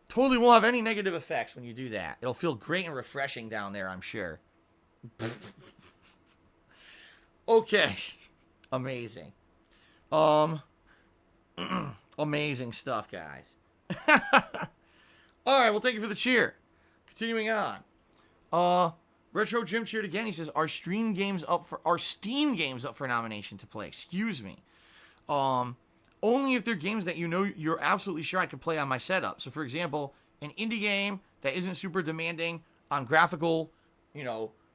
Speaker 1: Totally won't have any negative effects when you do that. It'll feel great and refreshing down there, I'm sure. Okay. Amazing. Amazing stuff, guys. All right, well, thank you for the cheer. Continuing on. Retro Jim cheered again. He says, Are Steam games up for nomination to play? Excuse me. Only if they're games that you know you're absolutely sure I could play on my setup. So, for example, an indie game that isn't super demanding on graphical,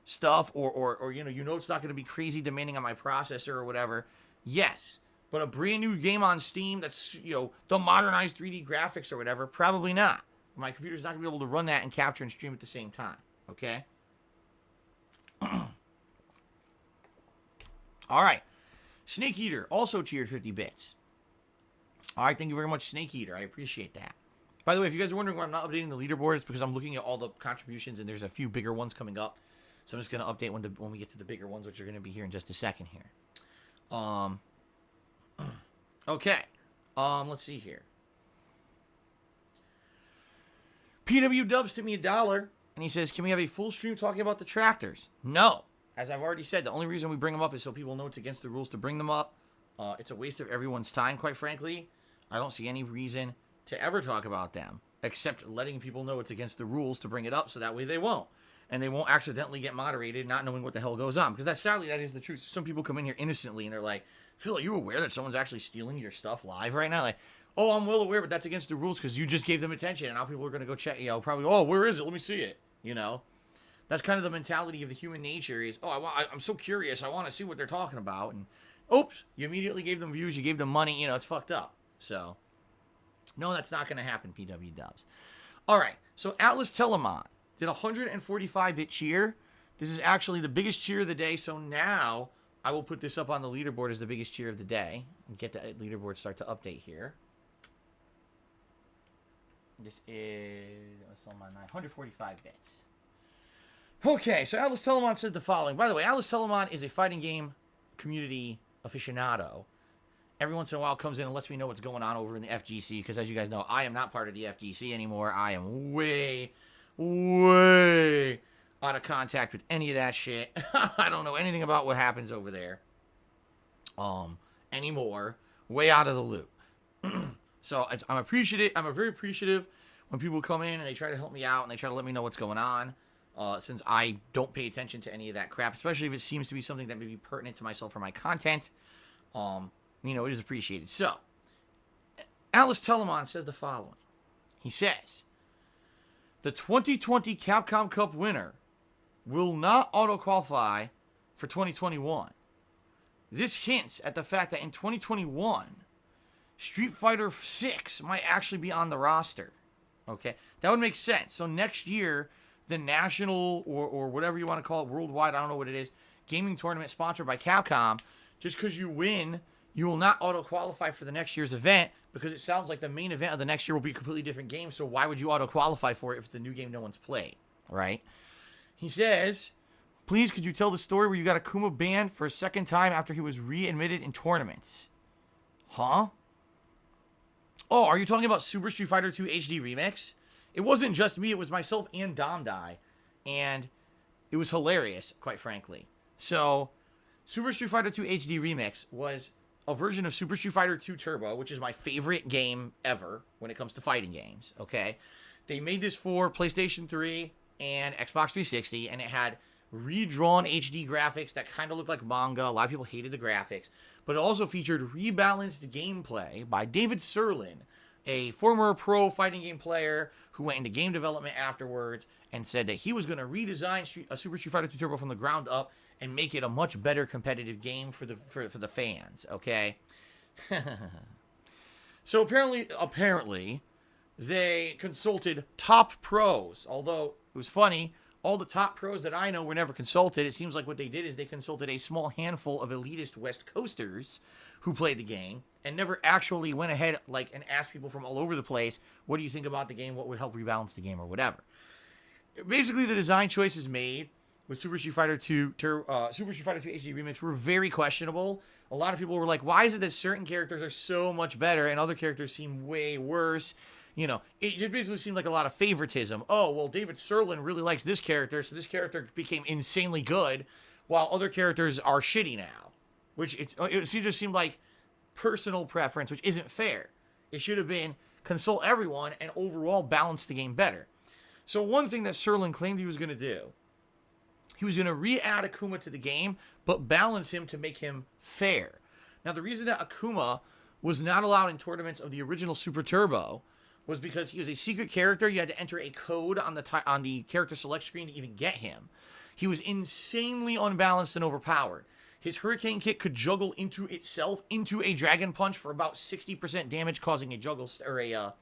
Speaker 1: stuff, or it's not going to be crazy demanding on my processor or whatever. Yes. But a brand new game on Steam that's, the modernized 3D graphics or whatever, probably not. My computer's not going to be able to run that and capture and stream at the same time. Okay? All right. Snake Eater also cheered 50 bits. All right, thank you very much, Snake Eater. I appreciate that. By the way, if you guys are wondering why I'm not updating the leaderboard, it's because I'm looking at all the contributions, and there's a few bigger ones coming up. So I'm just going to update when we get to the bigger ones, which are going to be here in just a second here. Okay. Let's see here. PW Dubs to me $1, and he says, can we have a full stream talking about the tractors? No. As I've already said, the only reason we bring them up is so people know it's against the rules to bring them up. It's a waste of everyone's time, quite frankly. I don't see any reason to ever talk about them, except letting people know it's against the rules to bring it up, so that way they won't. And they won't accidentally get moderated, not knowing what the hell goes on. Because sadly, that is the truth. Some people come in here innocently, and they're like, Phil, are you aware that someone's actually stealing your stuff live right now? Like, oh, I'm well aware, but that's against the rules because you just gave them attention, and now people are going to go check, probably, oh, where is it? Let me see it, That's kind of the mentality of the human nature is, I'm so curious. I want to see what they're talking about. And, oops, you immediately gave them views. You gave them money. It's fucked up. So, no, that's not going to happen, PW Dubs. All right, so Atlas Telemon did a 145-bit cheer. This is actually the biggest cheer of the day, so now I will put this up on the leaderboard as the biggest cheer of the day. And get the leaderboard start to update here. This is 145 bits. Okay, so Atlas Telemon says the following. By the way, Atlas Telemon is a fighting game community aficionado. Every once in a while comes in and lets me know what's going on over in the FGC, because as you guys know, I am not part of the FGC anymore. I am way out of contact with any of that shit. I don't know anything about what happens over there anymore. Way out of the loop. So I'm appreciative. I'm very appreciative when people come in and they try to help me out and they try to let me know what's going on. Since I don't pay attention to any of that crap, especially if it seems to be something that may be pertinent to myself or my content, it is appreciated. So, Atlas Telemon says the following. He says, the 2020 Capcom Cup winner will not auto-qualify for 2021. This hints at the fact that in 2021, Street Fighter 6 might actually be on the roster. Okay? That would make sense. So next year, the national, or whatever you want to call it, worldwide, I don't know what it is, gaming tournament sponsored by Capcom, just because you win, you will not auto-qualify for the next year's event, because it sounds like the main event of the next year will be a completely different game, so why would you auto-qualify for it if it's a new game no one's played, right? He says, please, could you tell the story where you got Akuma banned for a second time after he was readmitted in tournaments? Huh? Oh, are you talking about Super Street Fighter 2 HD Remix? It wasn't just me, it was myself and Domdai, and it was hilarious, quite frankly. So, Super Street Fighter 2 HD Remix was a version of Super Street Fighter 2 Turbo, which is my favorite game ever when it comes to fighting games, okay? They made this for PlayStation 3 and Xbox 360, and it had redrawn HD graphics that kind of looked like manga. A lot of people hated the graphics, but it also featured rebalanced gameplay by David Serlin, a former pro fighting game player who went into game development afterwards and said that he was going to redesign Super Street Fighter 2 Turbo from the ground up and make it a much better competitive game for the fans, okay? So apparently, they consulted top pros, although it was funny, all the top pros that I know were never consulted. It seems like what they did is they consulted a small handful of elitist West Coasters who played the game and never actually went ahead and asked people from all over the place, what do you think about the game? What would help rebalance the game or whatever? Basically, the design choices made with Super Street Fighter 2 HD Remix were very questionable. A lot of people were like, why is it that certain characters are so much better and other characters seem way worse? It just basically seemed like a lot of favoritism. Oh, well, David Serlin really likes this character, so this character became insanely good, while other characters are shitty now. Which it just seemed like personal preference, which isn't fair. It should have been consult everyone and overall balance the game better. So one thing that Serlin claimed he was going to do, he was going to re-add Akuma to the game, but balance him to make him fair. Now, the reason that Akuma was not allowed in tournaments of the original Super Turbo was because he was a secret character. You had to enter a code on the character select screen to even get him. He was insanely unbalanced and overpowered. His Hurricane Kick could juggle into itself into a Dragon Punch for about 60% damage, causing a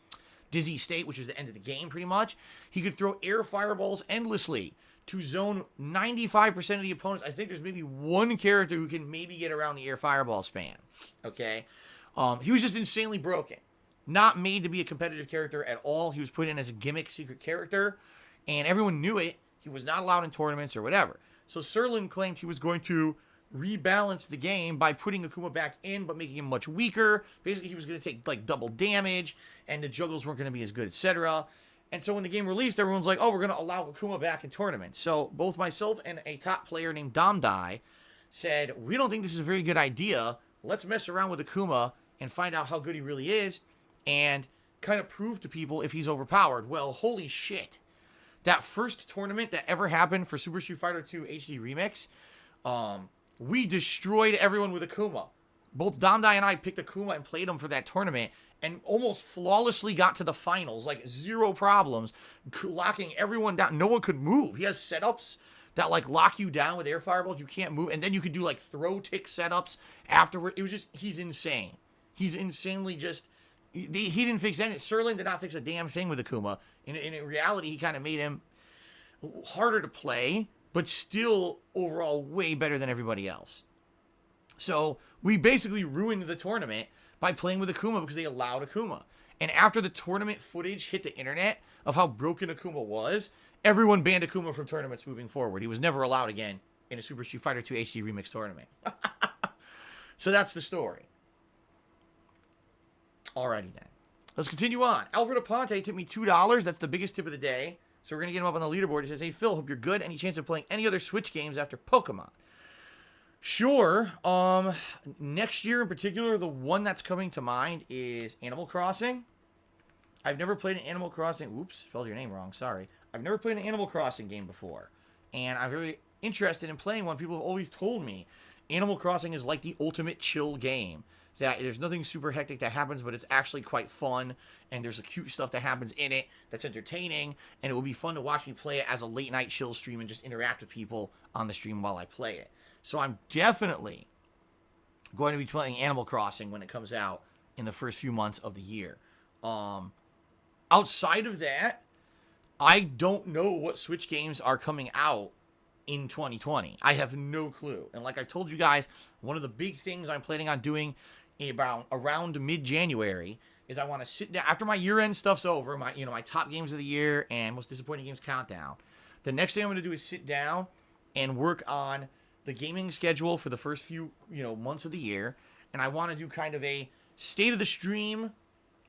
Speaker 1: dizzy state, which was the end of the game pretty much. He could throw air fireballs endlessly to zone 95% of the opponents. I think there's maybe one character who can maybe get around the air fireball span. Okay? He was just insanely broken. Not made to be a competitive character at all. He was put in as a gimmick secret character, and everyone knew it. He was not allowed in tournaments or whatever. So Serlin claimed he was going to rebalance the game by putting Akuma back in, but making him much weaker. Basically, he was going to take double damage, and the juggles weren't going to be as good, etc. And so when the game released, everyone's like, oh, we're going to allow Akuma back in tournaments. So both myself and a top player named Domdai said, we don't think this is a very good idea. Let's mess around with Akuma and find out how good he really is and kind of prove to people if he's overpowered. Well, holy shit. That first tournament that ever happened for Super Street Fighter 2 HD Remix, we destroyed everyone with Akuma. Both Domdai and I picked Akuma and played him for that tournament and almost flawlessly got to the finals, zero problems, locking everyone down. No one could move. He has setups that lock you down with air fireballs. You can't move. And then you could do throw tick setups afterward. It was just, he's insane. He's insanely just, he didn't fix anything. Serlin did not fix a damn thing with Akuma. In reality, he kind of made him harder to play, but still overall way better than everybody else. So we basically ruined the tournament by playing with Akuma because they allowed Akuma. And after the tournament footage hit the internet of how broken Akuma was, everyone banned Akuma from tournaments moving forward. He was never allowed again in a Super Street Fighter 2 HD Remix tournament. So that's the story. Alrighty then. Let's continue on. Alfred Aponte tipped me $2. That's the biggest tip of the day. So we're going to get him up on the leaderboard. He says, hey, Phil, hope you're good. Any chance of playing any other Switch games after Pokemon? Sure. Next year in particular, the one that's coming to mind is Animal Crossing. I've never played an Animal Crossing. Oops, spelled your name wrong. Sorry. I've never played an Animal Crossing game before, and I'm very interested in playing one. People have always told me Animal Crossing is like the ultimate chill game. That there's nothing super hectic that happens, but it's actually quite fun, and there's a cute stuff that happens in it that's entertaining, and it will be fun to watch me play it as a late night chill stream and just interact with people on the stream while I play it. So I'm definitely going to be playing Animal Crossing when it comes out in the first few months of the year. Outside of that, I don't know what Switch games are coming out in 2020. I have no clue. And like I told you guys, one of the big things I'm planning on doing around mid-January is I want to sit down after my year-end stuff's over, my top games of the year and most disappointing games countdown. The next thing I'm going to do is sit down and work on the gaming schedule for the first few, months of the year, and I want to do kind of a state of the stream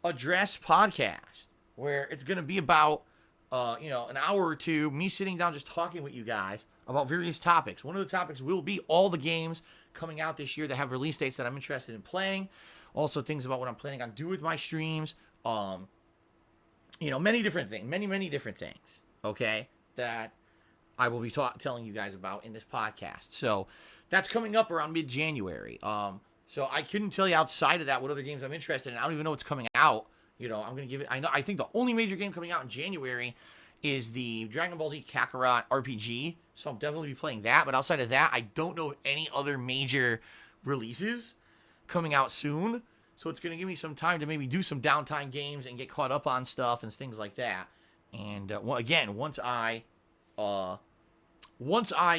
Speaker 1: address podcast where it's going to be about an hour or two, me sitting down just talking with you guys about various topics. One of the topics will be all the games coming out this year that have release dates that I'm interested in playing. Also things about what I'm planning on doing with my streams. Many different things, many different things, okay, that I will be telling you guys about in this podcast. So that's coming up around mid-January. So I couldn't tell you outside of that what other games I'm interested in. I don't even know what's coming out. I'm going to give it... I think the only major game coming out in January is the Dragon Ball Z Kakarot RPG. So I'll definitely be playing that. But outside of that, I don't know any other major releases coming out soon. So it's going to give me some time to maybe do some downtime games and get caught up on stuff and things like that. And again, once I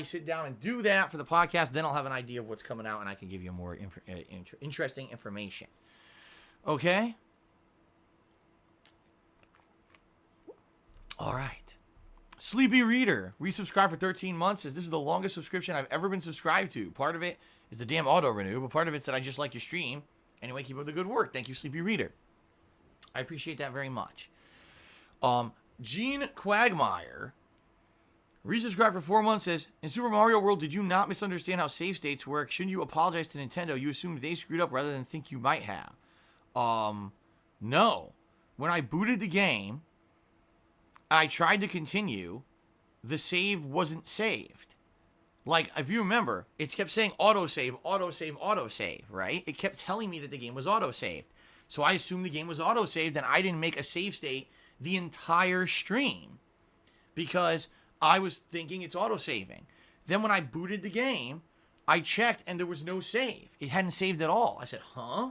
Speaker 1: sit down and do that for the podcast, then I'll have an idea of what's coming out and I can give you more interesting information. Okay? All right. Sleepy Reader, resubscribed for 13 months, says this is the longest subscription I've ever been subscribed to. Part of it is the damn auto renew, but part of it's that I just like your stream. Anyway, keep up the good work. Thank you, Sleepy Reader. I appreciate that very much. Gene Quagmire, resubscribed for 4 months, says, in Super Mario World, did you not misunderstand how save states work? Shouldn't you apologize to Nintendo? You assumed they screwed up rather than think you might have. No. When I booted the game, I tried to continue. The save wasn't saved. Like, if you remember, it kept saying autosave, autosave, autosave, right? It kept telling me that the game was autosaved. So I assumed the game was autosaved, and I didn't make a save state the entire stream because I was thinking it's autosaving. Then when I booted the game, I checked, and there was no save. It hadn't saved at all. I said, huh?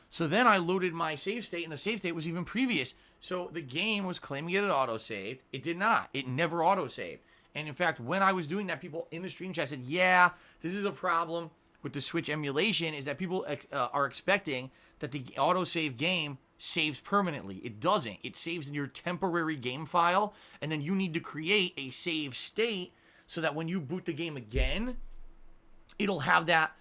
Speaker 1: So then I loaded my save state, and the save state was even previous. So the game was claiming it had autosaved. It did not. It never autosaved. And in fact, when I was doing that, people in the stream chat said, yeah, this is a problem with the Switch emulation, is that people are expecting that the autosave game saves permanently. It doesn't. It saves in your temporary game file, and then you need to create a save state so that when you boot the game again, it'll have that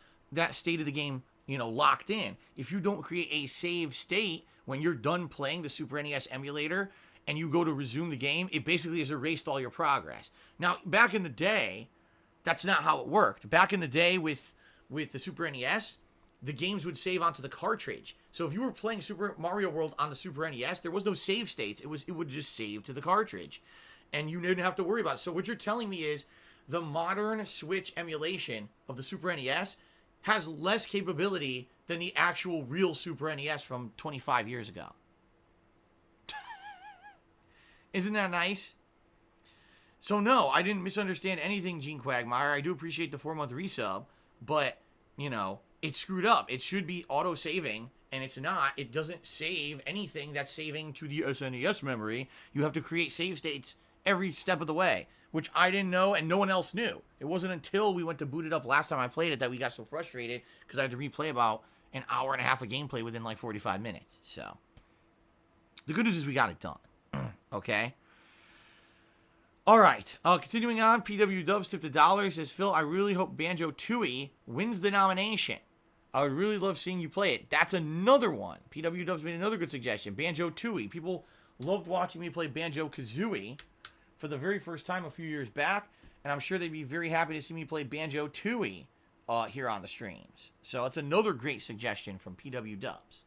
Speaker 1: state of the game, locked in. If you don't create a save state when you're done playing the Super NES emulator and you go to resume the game, it basically has erased all your progress. Now, back in the day, that's not how it worked. Back in the day with the Super NES, the games would save onto the cartridge. So if you were playing Super Mario World on the Super NES, there was no save states. It would just save to the cartridge. And you didn't have to worry about it. So what you're telling me is the modern Switch emulation of the Super NES has less capability than the actual real Super NES from 25 years ago. Isn't that nice? So no, I didn't misunderstand anything, Gene Quagmire. I do appreciate the 4-month resub, but, it's screwed up. It should be auto-saving, and it's not. It doesn't save anything that's saving to the SNES memory. You have to create save states every step of the way, which I didn't know and no one else knew. It wasn't until we went to boot it up last time I played it that we got so frustrated because I had to replay about an hour and a half of gameplay within like 45 minutes. So the good news is we got it done. Okay. All right. Continuing on, PW Dubs tipped $1. Says, Phil, I really hope Banjo-Tooie wins the nomination. I would really love seeing you play it. That's another one. PW Dubs made another good suggestion. Banjo-Tooie. People loved watching me play Banjo-Kazooie for the very first time a few years back, and I'm sure they'd be very happy to see me play Banjo-Tooie here on the streams. So it's another great suggestion from PW Dubs.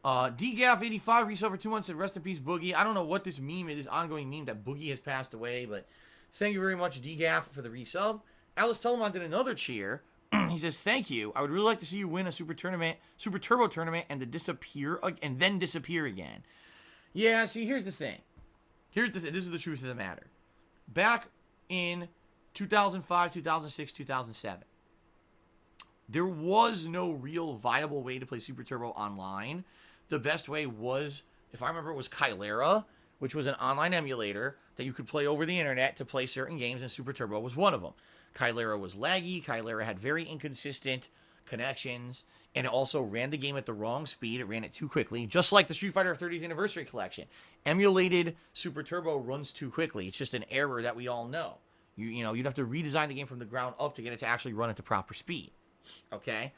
Speaker 1: DGAF85 resale for 2 months said, rest in peace, Boogie. I don't know what this meme is, this ongoing meme that Boogie has passed away, but thank you very much, DGAF, for the resub. Alice Telemon did another cheer. He says, thank you. I would really like to see you win a Super Turbo tournament and then disappear again. Yeah, see, here's the thing. This is the truth of the matter. Back in 2005, 2006, 2007, there was no real viable way to play Super Turbo online. The best way was, if I remember, it was Chilera, which was an online emulator that you could play over the internet to play certain games, and Super Turbo was one of them. Chilera was laggy. Chilera had very inconsistent connections, and it also ran the game at the wrong speed. It ran it too quickly, just like the Street Fighter 30th Anniversary Collection. Emulated Super Turbo runs too quickly. It's just an error that we all know. You know, you'd have to redesign the game from the ground up to get it to actually run at the proper speed. Okay?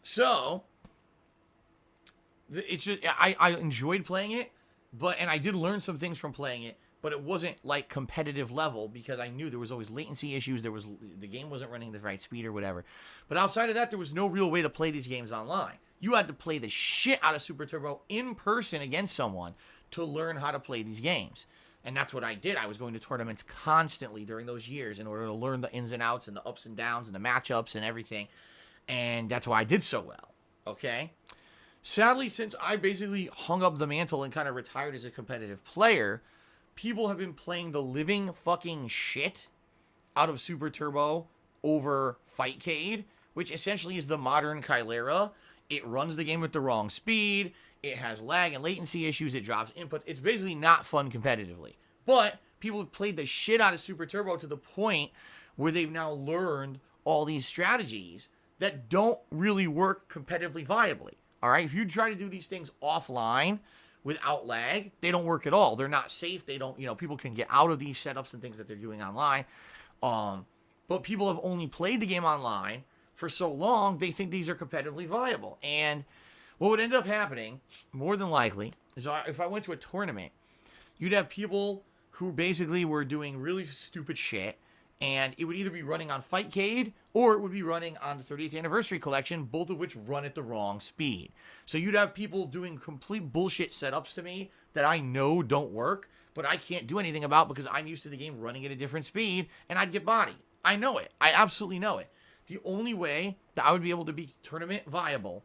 Speaker 1: So it's just, I enjoyed playing it, and I did learn some things from playing it, but it wasn't like competitive level because I knew there was always latency issues. The game wasn't running the right speed or whatever. But outside of that, there was no real way to play these games online. You had to play the shit out of Super Turbo in person against someone to learn how to play these games. And that's what I did. I was going to tournaments constantly during those years in order to learn the ins and outs and the ups and downs and the matchups and everything. And that's why I did so well. Okay? Sadly, since I basically hung up the mantle and kind of retired as a competitive player, people have been playing the living fucking shit out of Super Turbo over Fightcade, which essentially is the modern Chilera. It runs the game at the wrong speed. It has lag and latency issues. It drops inputs. It's basically not fun competitively. But people have played the shit out of Super Turbo to the point where they've now learned all these strategies that don't really work competitively viably. All right? If you try to do these things offline without lag, they don't work at all. They're not safe. They don't, people can get out of these setups and things that they're doing online. But people have only played the game online for so long, they think these are competitively viable. And what would end up happening, more than likely, is if I went to a tournament, you'd have people who basically were doing really stupid shit, and it would either be running on Fightcade or it would be running on the 30th Anniversary Collection, both of which run at the wrong speed. So you'd have people doing complete bullshit setups to me that I know don't work, but I can't do anything about because I'm used to the game running at a different speed, and I'd get bodied. I know it. I absolutely know it. The only way that I would be able to be tournament viable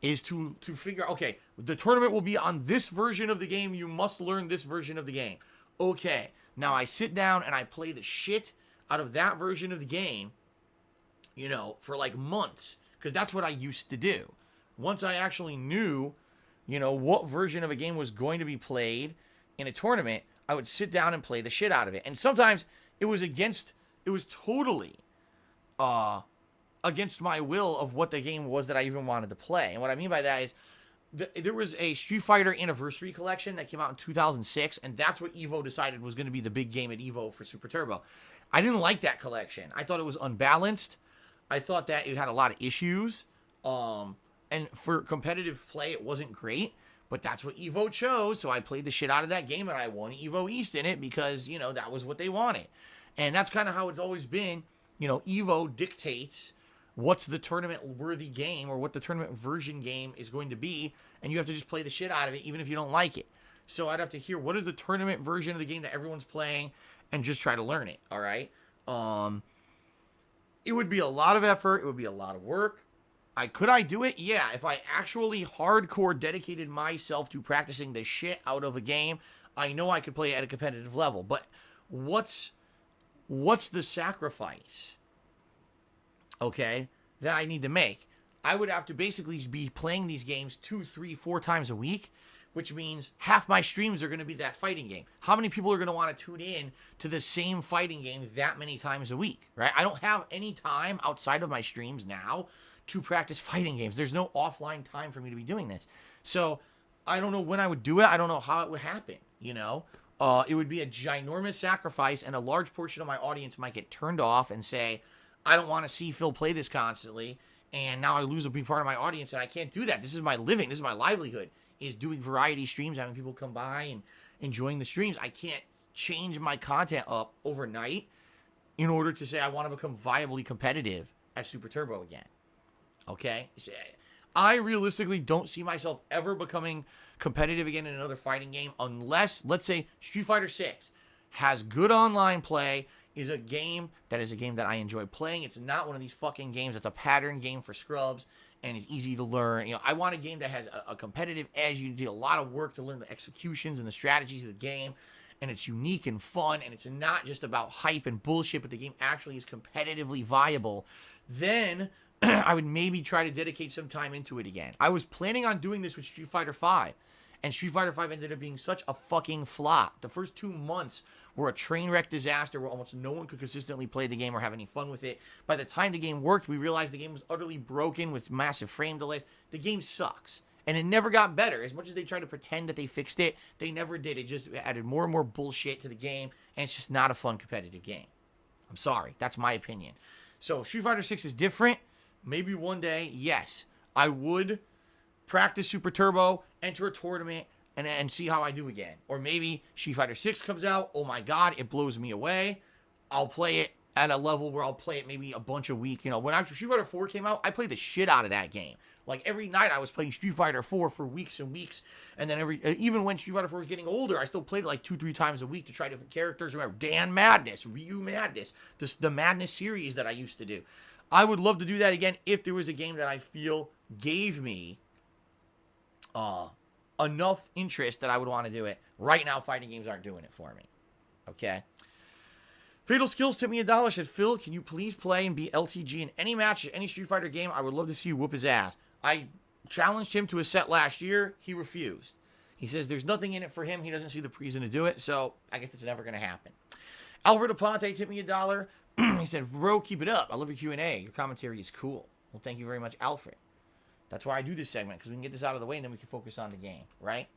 Speaker 1: is to figure, okay, the tournament will be on this version of the game. You must learn this version of the game. Okay, now I sit down and I play the shit out of that version of the game, for like months, because that's what I used to do. Once I actually knew, what version of a game was going to be played in a tournament, I would sit down and play the shit out of it. And sometimes it was totally against my will of what the game was that I even wanted to play. And what I mean by that is there was a Street Fighter Anniversary Collection that came out in 2006, and that's what Evo decided was going to be the big game at Evo for Super Turbo. I didn't like that collection. I thought it was unbalanced. I thought that it had a lot of issues. And for competitive play, it wasn't great. But that's what Evo chose, so I played the shit out of that game, and I won Evo East in it because, that was what they wanted. And that's kind of how it's always been. Evo dictates what's the tournament-worthy game or what the tournament version game is going to be, and you have to just play the shit out of it even if you don't like it. So I'd have to hear what is the tournament version of the game that everyone's playing and just try to learn it, all right? It would be a lot of effort. It would be a lot of work. Could I do it? Yeah, if I actually hardcore dedicated myself to practicing the shit out of a game, I know I could play at a competitive level. But what's the sacrifice, okay, that I need to make? I would have to basically be playing these games 2, 3, 4 times a week, which means half my streams are going to be that fighting game. How many people are going to want to tune in to the same fighting game that many times a week, right? I don't have any time outside of my streams now to practice fighting games. There's no offline time for me to be doing this. So I don't know when I would do it. I don't know how it would happen, It would be a ginormous sacrifice, and a large portion of my audience might get turned off and say, I don't want to see Phil play this constantly, and now I lose a big part of my audience, and I can't do that. This is my living. This is my livelihood, is doing variety streams, having people come by and enjoying the streams. I can't change my content up overnight, in order to say I want to become viably competitive at Super Turbo again. Okay? I realistically don't see myself ever becoming competitive again in another fighting game unless, let's say, Street Fighter 6 has good online play, is a game that I enjoy playing. It's not one of these fucking games that's a pattern game for scrubs and is easy to learn. You know, I want a game that has a competitive edge. You do a lot of work to learn the executions and the strategies of the game, and it's unique and fun, and it's not just about hype and bullshit, but the game actually is competitively viable. Then I would maybe try to dedicate some time into it again. I was planning on doing this with Street Fighter V, and Street Fighter V ended up being such a fucking flop. The first 2 months were a train wreck disaster where almost no one could consistently play the game or have any fun with it. By the time the game worked, we realized the game was utterly broken with massive frame delays. The game sucks. And it never got better. As much as they tried to pretend that they fixed it, they never did. It just added more and more bullshit to the game, and it's just not a fun competitive game. I'm sorry. That's my opinion. So Street Fighter 6 is different. Maybe one day, yes, I would practice Super Turbo, enter a tournament, and see how I do again. Or maybe Street Fighter 6 comes out. Oh my God, it blows me away. I'll play it at a level where I'll play it maybe a bunch of weeks. You know, when Street Fighter 4 came out, I played the shit out of that game. Like every night I was playing Street Fighter 4 for weeks and weeks. And then even when Street Fighter 4 was getting older, I still played it like 2-3 times a week to try different characters. Remember, Dan Madness, Ryu Madness, the Madness series that I used to do. I would love to do that again if there was a game that I feel gave me enough interest that I would want to do it. Right now, fighting games aren't doing it for me. Okay? Fatal Skills tipped me $1. Said, Phil, can you please play and be LTG in any match, any Street Fighter game? I would love to see you whoop his ass. I challenged him to a set last year. He refused. He says there's nothing in it for him. He doesn't see the reason to do it, so I guess it's never going to happen. Alfred Aponte tipped me $1. He said, bro, keep it up. I love your Q&A. Your commentary is cool. Well, thank you very much, Alfred. That's why I do this segment, because we can get this out of the way, and then we can focus on the game, right?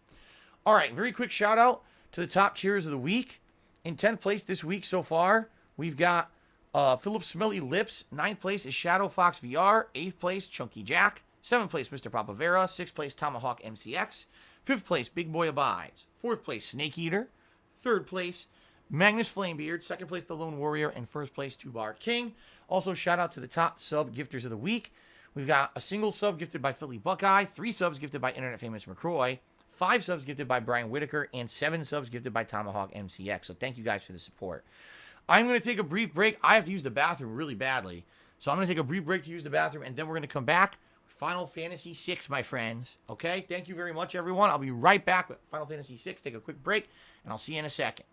Speaker 1: All right, very quick shout-out to the top cheers of the week. In 10th place this week so far, we've got Philip Smelly Lips. 9th place is Shadow Fox VR. 8th place, Chunky Jack. 7th place, Mr. Papavera. 6th place, Tomahawk MCX. 5th place, Big Boy Abides. 4th place, Snake Eater. 3rd place, Magnus Flamebeard. 2nd place, The Lone Warrior. And 1st place, 2-Bar King. Also, shout out to the top sub gifters of the week. We've got a single sub gifted by Philly Buckeye, 3 subs gifted by Internet Famous McCroy, 5 subs gifted by Brian Whitaker, and 7 subs gifted by Tomahawk MCX. So thank you guys for the support. I'm going to take a brief break. I have to use the bathroom really badly. So I'm going to take a brief break to use the bathroom, and then we're going to come back with Final Fantasy VI, my friends. Okay? Thank you very much, everyone. I'll be right back with Final Fantasy VI. Take a quick break, and I'll see you in a second.